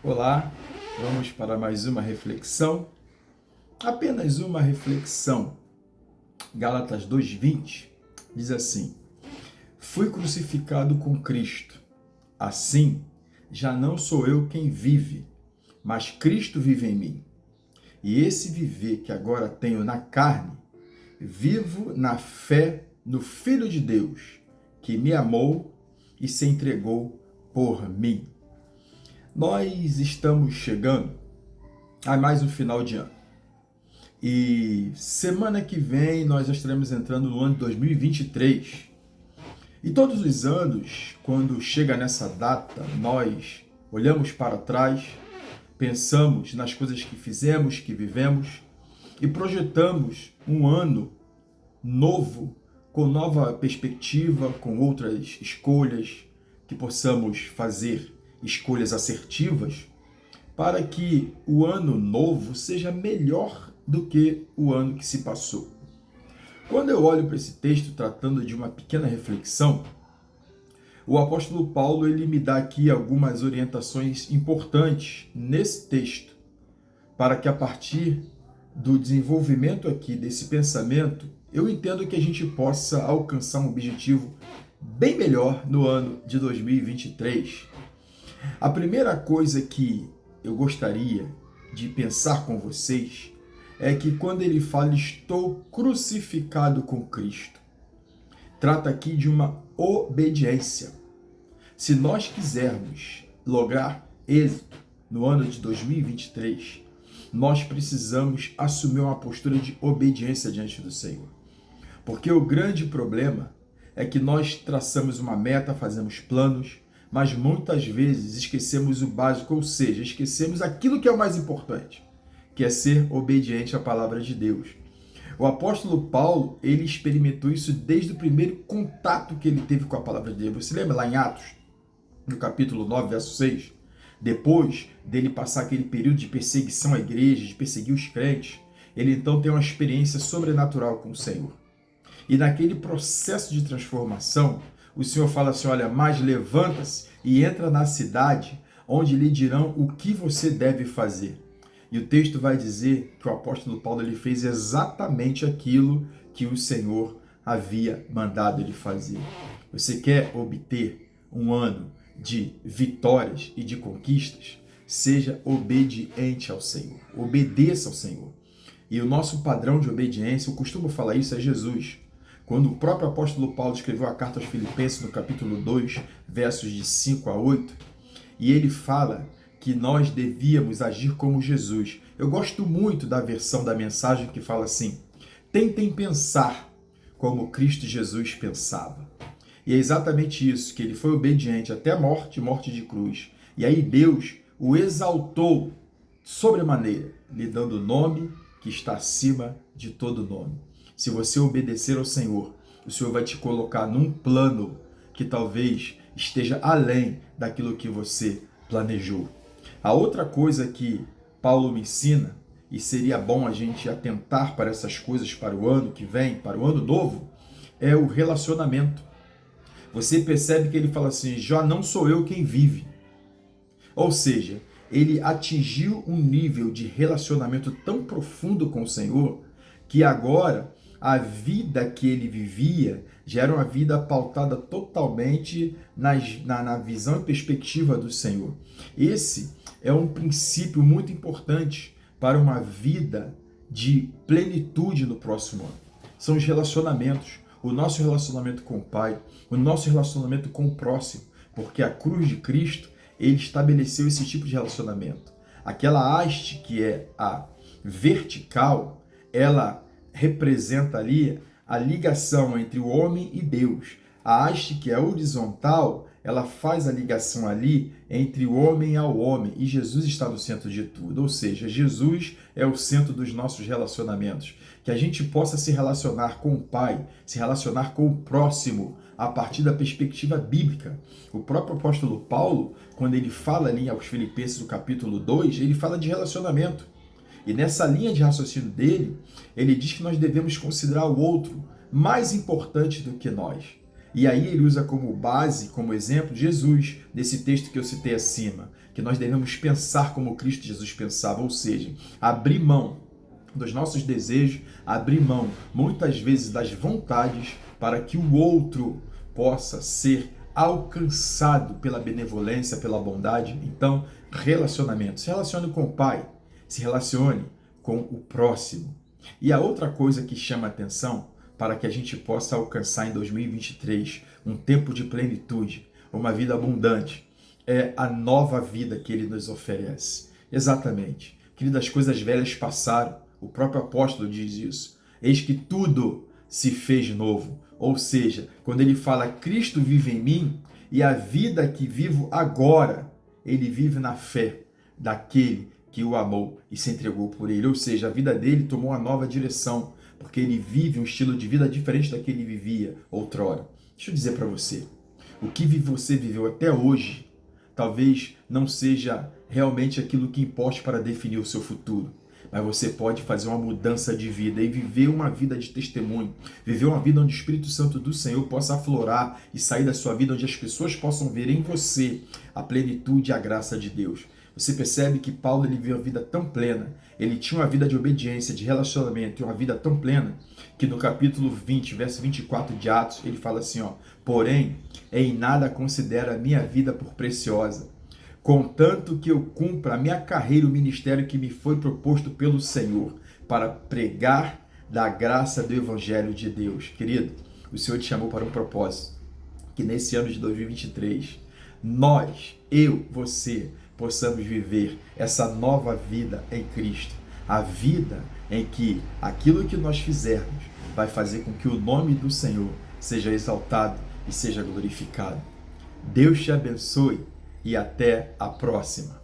Olá, vamos para mais uma reflexão, apenas uma reflexão. Gálatas 2:20 diz assim: Fui crucificado com Cristo, assim já não sou eu quem vive, mas Cristo vive em mim. E esse viver que agora tenho na carne, vivo na fé no Filho de Deus, que me amou e se entregou por mim. Nós estamos chegando a mais um final de ano. E semana que vem nós já estaremos entrando no ano de 2023. E todos os anos, quando chega nessa data, nós olhamos para trás, pensamos nas coisas que fizemos, que vivemos e projetamos um ano novo, com nova perspectiva, com outras escolhas, que possamos fazer escolhas assertivas, para que o ano novo seja melhor do que o ano que se passou. Quando eu olho para esse texto tratando de uma pequena reflexão, o apóstolo Paulo ele me dá aqui algumas orientações importantes nesse texto, para que a partir do desenvolvimento aqui desse pensamento, eu entendo que a gente possa alcançar um objetivo bem melhor no ano de 2023. A primeira coisa que eu gostaria de pensar com vocês é que quando ele fala estou crucificado com Cristo, trata aqui de uma obediência. Se nós quisermos lograr êxito no ano de 2023, nós precisamos assumir uma postura de obediência diante do Senhor. Porque o grande problema é que nós traçamos uma meta, fazemos planos, mas muitas vezes esquecemos o básico, ou seja, esquecemos aquilo que é o mais importante, que é ser obediente à palavra de Deus. O apóstolo Paulo, ele experimentou isso desde o primeiro contato que ele teve com a palavra de Deus. Você lembra lá em Atos, no capítulo 9, verso 6? Depois dele passar aquele período de perseguição à igreja, de perseguir os crentes, ele então tem uma experiência sobrenatural com o Senhor. E naquele processo de transformação, o Senhor fala assim, olha, mas levanta-se e entra na cidade, onde lhe dirão o que você deve fazer. E o texto vai dizer que o apóstolo Paulo ele fez exatamente aquilo que o Senhor havia mandado ele fazer. Você quer obter um ano de vitórias e de conquistas? Seja obediente ao Senhor, obedeça ao Senhor. E o nosso padrão de obediência, eu costumo falar isso, é Jesus. Quando o próprio apóstolo Paulo escreveu a carta aos Filipenses, no capítulo 2, versos de 5 a 8, e ele fala que nós devíamos agir como Jesus. Eu gosto muito da versão da mensagem que fala assim, tentem pensar como Cristo Jesus pensava. E é exatamente isso, que ele foi obediente até a morte, morte de cruz. E aí Deus o exaltou sobremaneira, lhe dando o nome que está acima de todo nome. Se você obedecer ao Senhor, o Senhor vai te colocar num plano que talvez esteja além daquilo que você planejou. A outra coisa que Paulo me ensina, e seria bom a gente atentar para essas coisas para o ano que vem, para o ano novo, é o relacionamento. Você percebe que ele fala assim, já não sou eu quem vive. Ou seja, ele atingiu um nível de relacionamento tão profundo com o Senhor, que agora a vida que ele vivia já era uma vida pautada totalmente na visão e perspectiva do Senhor. Esse é um princípio muito importante para uma vida de plenitude no próximo ano. São os relacionamentos, o nosso relacionamento com o Pai, o nosso relacionamento com o próximo, porque a cruz de Cristo, ele estabeleceu esse tipo de relacionamento. Aquela haste que é a vertical, ela representa ali a ligação entre o homem e Deus. A haste que é horizontal, ela faz a ligação ali entre o homem ao homem, e Jesus está no centro de tudo, ou seja, Jesus é o centro dos nossos relacionamentos. Que a gente possa se relacionar com o Pai, se relacionar com o próximo, a partir da perspectiva bíblica. O próprio apóstolo Paulo, quando ele fala ali aos Filipenses, no capítulo 2, ele fala de relacionamento. E nessa linha de raciocínio dele, ele diz que nós devemos considerar o outro mais importante do que nós. E aí ele usa como base, como exemplo, Jesus, nesse texto que eu citei acima, que nós devemos pensar como Cristo Jesus pensava, ou seja, abrir mão dos nossos desejos, abrir mão muitas vezes das vontades para que o outro possa ser alcançado pela benevolência, pela bondade. Então, relacionamento. Se relacione com o Pai, se relacione com o próximo. E a outra coisa que chama a atenção para que a gente possa alcançar em 2023 um tempo de plenitude, uma vida abundante, é a nova vida que Ele nos oferece. Exatamente. Queridas, as coisas velhas passaram. O próprio apóstolo diz isso. Eis que tudo se fez novo. Ou seja, quando ele fala Cristo vive em mim e a vida que vivo agora, ele vive na fé daquele que o amou e se entregou por ele. Ou seja, a vida dele tomou uma nova direção, porque ele vive um estilo de vida diferente daquele que ele vivia outrora. Deixa eu dizer para você, o que você viveu até hoje, talvez não seja realmente aquilo que importe para definir o seu futuro. Mas você pode fazer uma mudança de vida e viver uma vida de testemunho, viver uma vida onde o Espírito Santo do Senhor possa aflorar e sair da sua vida, onde as pessoas possam ver em você a plenitude e a graça de Deus. Você percebe que Paulo ele viveu uma vida tão plena, ele tinha uma vida de obediência, de relacionamento e uma vida tão plena, que no capítulo 20, verso 24 de Atos, ele fala assim, porém, em nada considero a minha vida por preciosa, contanto que eu cumpra a minha carreira, o ministério que me foi proposto pelo Senhor, para pregar da graça do Evangelho de Deus. Querido, o Senhor te chamou para um propósito, que nesse ano de 2023, nós, eu, você, possamos viver essa nova vida em Cristo. A vida em que aquilo que nós fizermos vai fazer com que o nome do Senhor seja exaltado e seja glorificado. Deus te abençoe e até a próxima.